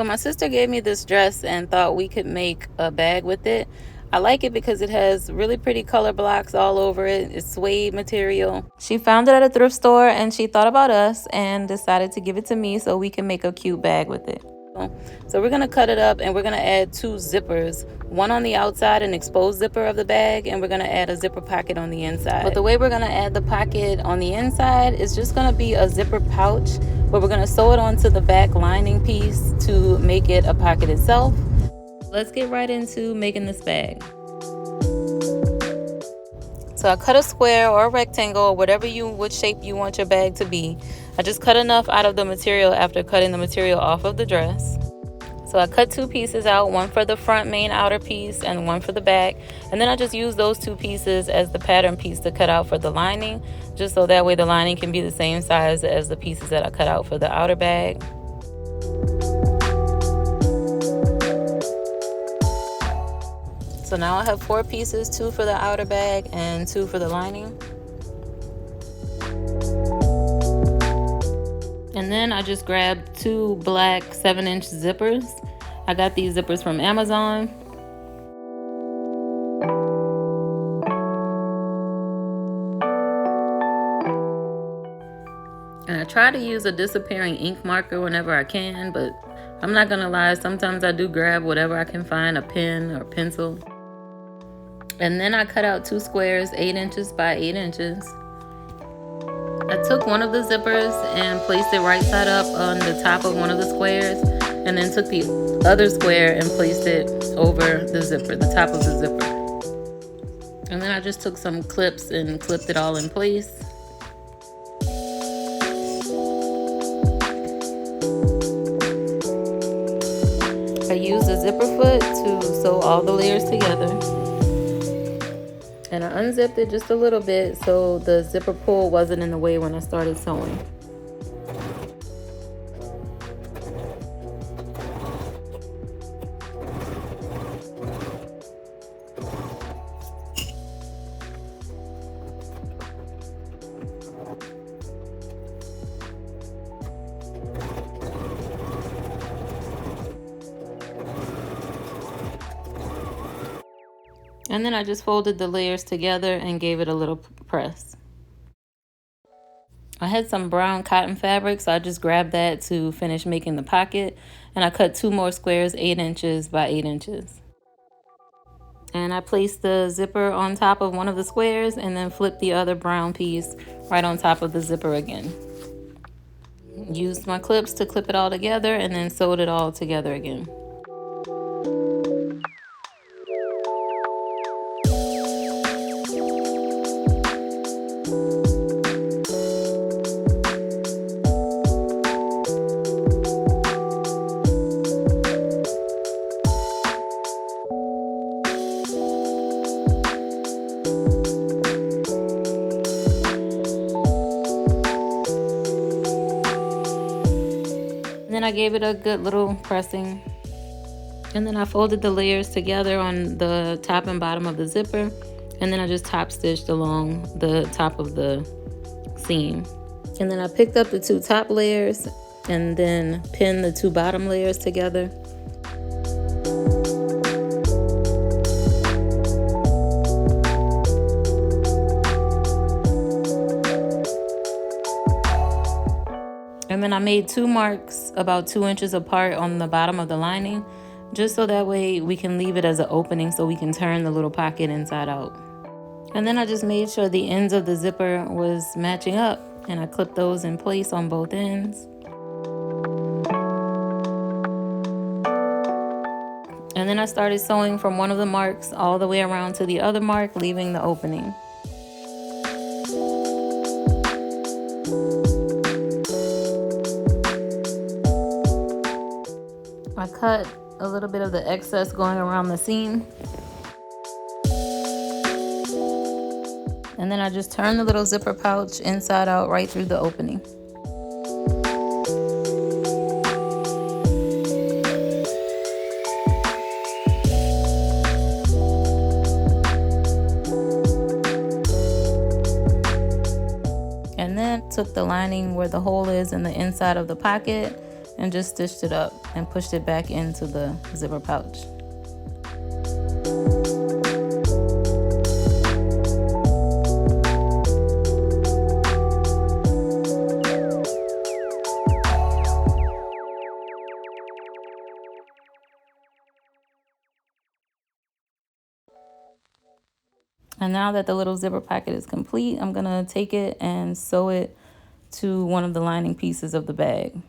So my sister gave me this dress and thought we could make a bag with it. I like it because it has really pretty color blocks all over it. It's suede material. She found it at a thrift store and she thought about us and decided to give it to me so we can make a cute bag with it. So we're going to cut it up and we're going to add 2 zippers, one on the outside, an exposed zipper of the bag, and we're going to add a zipper pocket on the inside. But the way we're going to add the pocket on the inside is just going to be a zipper pouch, but we're going to sew it onto the back lining piece to make it a pocket itself. Let's get right into making this bag. So I cut a square or a rectangle or whatever what shape you want your bag to be. I just cut enough out of the material after cutting the material off of the dress. So I cut 2 pieces out, one for the front main outer piece and one for the back. And then I just use those 2 pieces as the pattern piece to cut out for the lining, just so that way the lining can be the same size as the pieces that I cut out for the outer bag. So now I have 4 pieces, 2 for the outer bag and 2 for the lining. And then I just grabbed 2 black 7-inch zippers. I got these zippers from Amazon. And I try to use a disappearing ink marker whenever I can, but I'm not gonna lie, sometimes I do grab whatever I can find, a pen or pencil. And then I cut out 2 squares, 8 inches by 8 inches. I took one of the zippers and placed it right side up on the top of one of the squares, and then took the other square and placed it over the zipper, the top of the zipper. And then I just took some clips and clipped it all in place. I used a zipper foot to sew all the layers together. And I unzipped it just a little bit so the zipper pull wasn't in the way when I started sewing. And then I just folded the layers together and gave it a little press. I had some brown cotton fabric, so I just grabbed that to finish making the pocket. And I cut 2 more squares, 8 inches by 8 inches. And I placed the zipper on top of one of the squares and then flipped the other brown piece right on top of the zipper again. Used my clips to clip it all together and then sewed it all together again. Then I gave it a good little pressing, and then I folded the layers together on the top and bottom of the zipper, and then I just top stitched along the top of the seam. And then I picked up the 2 top layers and then pinned the 2 bottom layers together. And then I made 2 marks about 2 inches apart on the bottom of the lining, just so that way we can leave it as an opening so we can turn the little pocket inside out. And then I just made sure the ends of the zipper was matching up, and I clipped those in place on both ends. And then I started sewing from one of the marks all the way around to the other mark, leaving the opening. I cut a little bit of the excess going around the seam. And then I just turned the little zipper pouch inside out right through the opening. And then took the lining where the hole is in the inside of the pocket and just stitched it up and pushed it back into the zipper pouch. And now that the little zipper pocket is complete, I'm gonna take it and sew it to one of the lining pieces of the bag.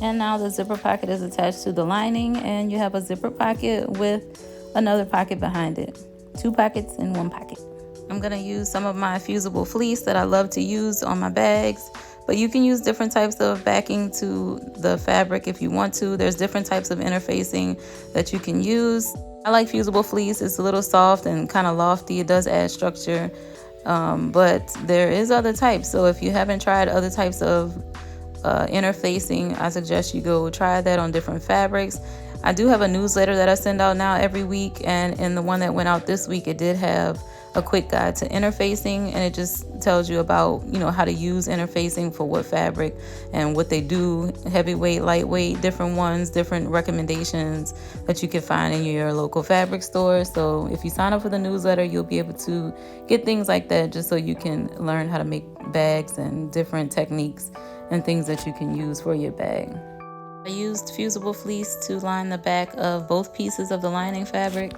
And now the zipper pocket is attached to the lining, and you have a zipper pocket with another pocket behind it. 2 pockets in 1 pocket. I'm gonna use some of my fusible fleece that I love to use on my bags, but you can use different types of backing to the fabric if you want to. There's different types of interfacing that you can use. I like fusible fleece. It's a little soft and kind of lofty. It does add structure, but there is other types. So if you haven't tried other types of interfacing, I suggest you go try that on different fabrics. I do have a newsletter that I send out now every week, and in the one that went out this week, it did have a quick guide to interfacing, and it just tells you about, you know, how to use interfacing for what fabric and what they do, heavyweight, lightweight, different ones, different recommendations that you can find in your local fabric store. So if you sign up for the newsletter, you'll be able to get things like that, just so you can learn how to make bags and different techniques and things that you can use for your bag. I used fusible fleece to line the back of both pieces of the lining fabric.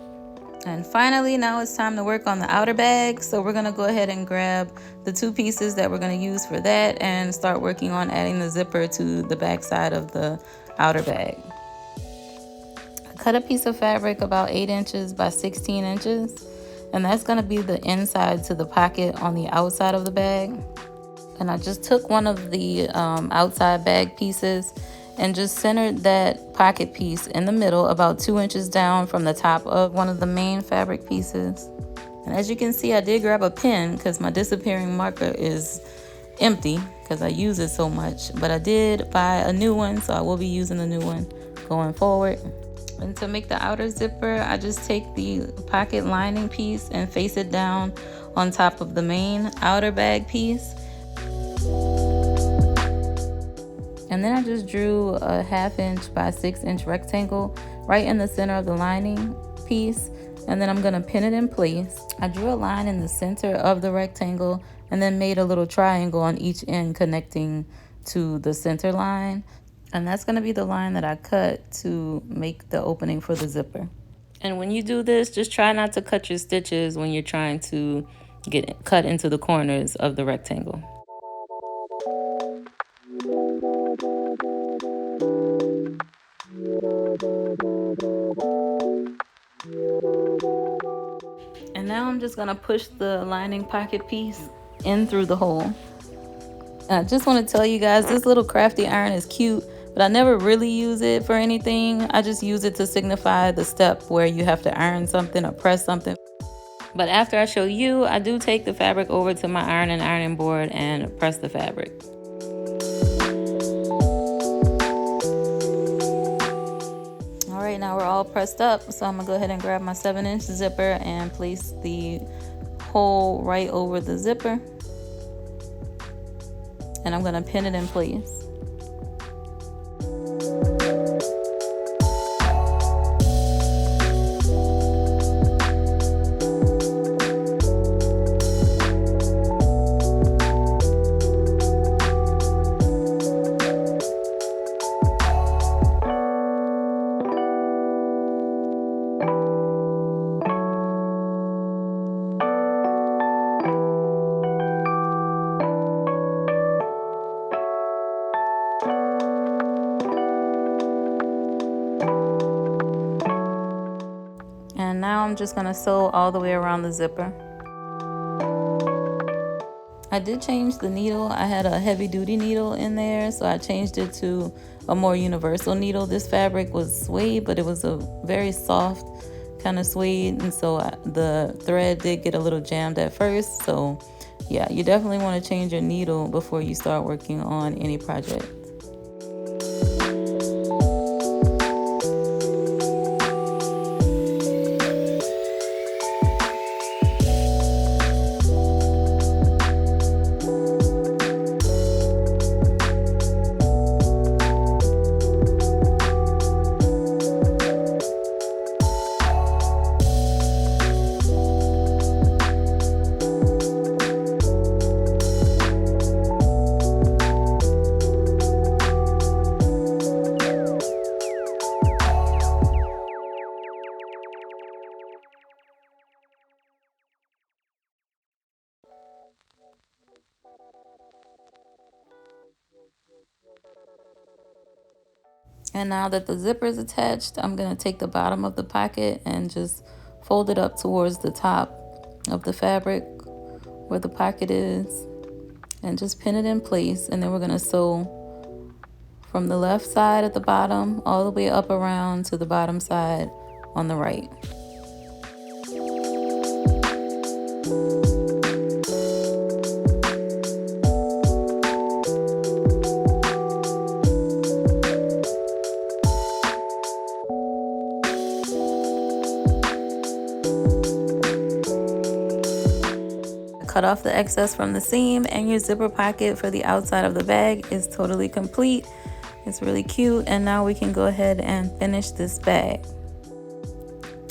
And finally, now it's time to work on the outer bag. So we're gonna go ahead and grab the 2 pieces that we're gonna use for that and start working on adding the zipper to the back side of the outer bag. I cut a piece of fabric about 8 inches by 16 inches, and that's gonna be the inside to the pocket on the outside of the bag. And I just took one of the outside bag pieces and just centered that pocket piece in the middle, about 2 inches down from the top of one of the main fabric pieces. And as you can see, I did grab a pen because my disappearing marker is empty because I use it so much. But I did buy a new one, so I will be using the new one going forward. And to make the outer zipper, I just take the pocket lining piece and face it down on top of the main outer bag piece. And then I just drew a 1/2 inch by 6 inch rectangle right in the center of the lining piece. And then I'm gonna pin it in place. I drew a line in the center of the rectangle and then made a little triangle on each end connecting to the center line. And that's gonna be the line that I cut to make the opening for the zipper. And when you do this, just try not to cut your stitches when you're trying to get cut into the corners of the rectangle. And now I'm just gonna push the lining pocket piece in through the hole. And I just want to tell you guys, this little crafty iron is cute, but I never really use it for anything. I just use it to signify the step where you have to iron something or press something. But after I show you, I do take the fabric over to my ironing board and press the fabric. All right, now we're all pressed up, so I'm gonna go ahead and grab my 7-inch zipper and place the hole right over the zipper. And I'm gonna pin it in place. And now I'm just gonna sew all the way around the zipper. I did change the needle. I had a heavy duty needle in there, so I changed it to a more universal needle. This fabric was suede, but it was a very soft kind of suede, and so the thread did get a little jammed at first. So yeah, you definitely want to change your needle before you start working on any project. And now that the zipper is attached, I'm gonna take the bottom of the pocket and just fold it up towards the top of the fabric where the pocket is, and just pin it in place. And then we're gonna sew from the left side at the bottom all the way up around to the bottom side on the right. Cut off the excess from the seam, and your zipper pocket for the outside of the bag is totally complete. It's really cute. And now we can go ahead and finish this bag.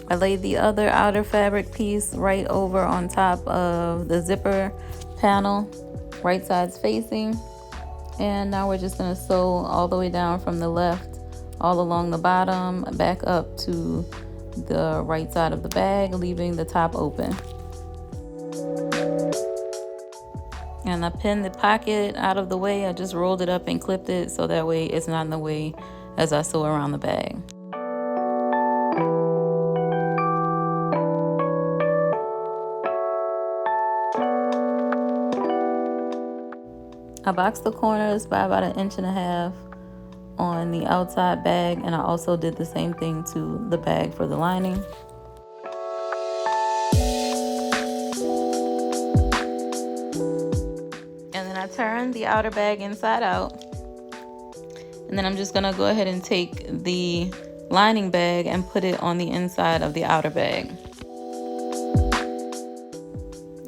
I laid the other outer fabric piece right over on top of the zipper panel, right sides facing. And now we're just gonna sew all the way down from the left, all along the bottom, back up to the right side of the bag, leaving the top open. And I pinned the pocket out of the way. I just rolled it up and clipped it so that way it's not in the way as I sew around the bag. I boxed the corners by about 1.5 inches on the outside bag, and I also did the same thing to the bag for the lining. And then I turned the outer bag inside out. And then I'm just gonna go ahead and take the lining bag and put it on the inside of the outer bag.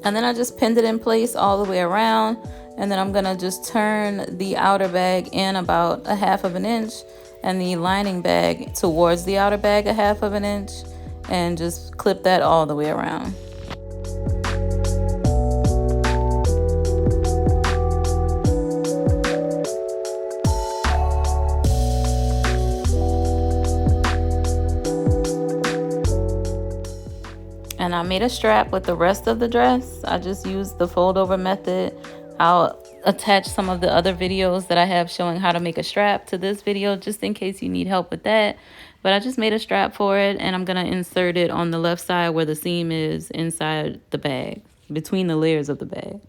And then I just pinned it in place all the way around. And then I'm gonna just turn the outer bag in about 1/2 inch and the lining bag towards the outer bag 1/2 inch, and just clip that all the way around. And I made a strap with the rest of the dress. I just used the fold over method. I'll attach some of the other videos that I have showing how to make a strap to this video, just in case you need help with that. But I just made a strap for it, and I'm gonna insert it on the left side where the seam is inside the bag, between the layers of the bag.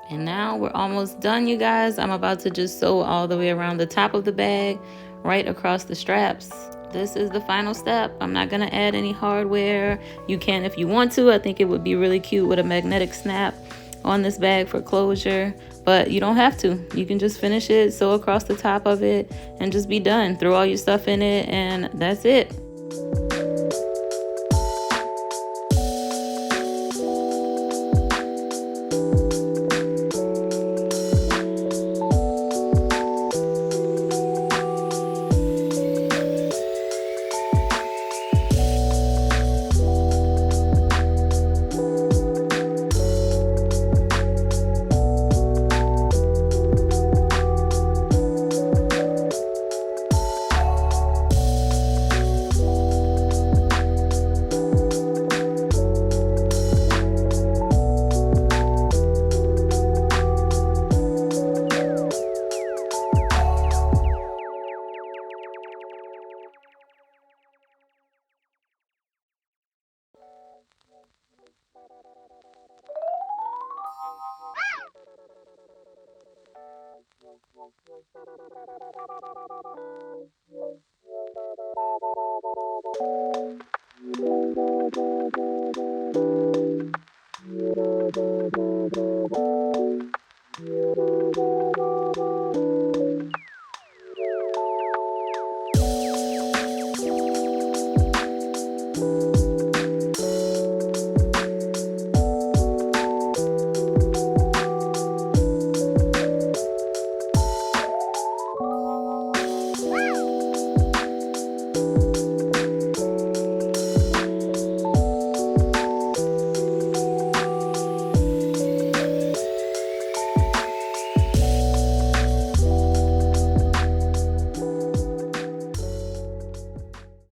And now we're almost done, you guys. I'm about to just sew all the way around the top of the bag, right across the straps. This is the final step. I'm not gonna add any hardware. You can if you want to. I think it would be really cute with a magnetic snap on this bag for closure, but you don't have to. You can just finish it, sew across the top of it, and just be done. Throw all your stuff in it, and that's it.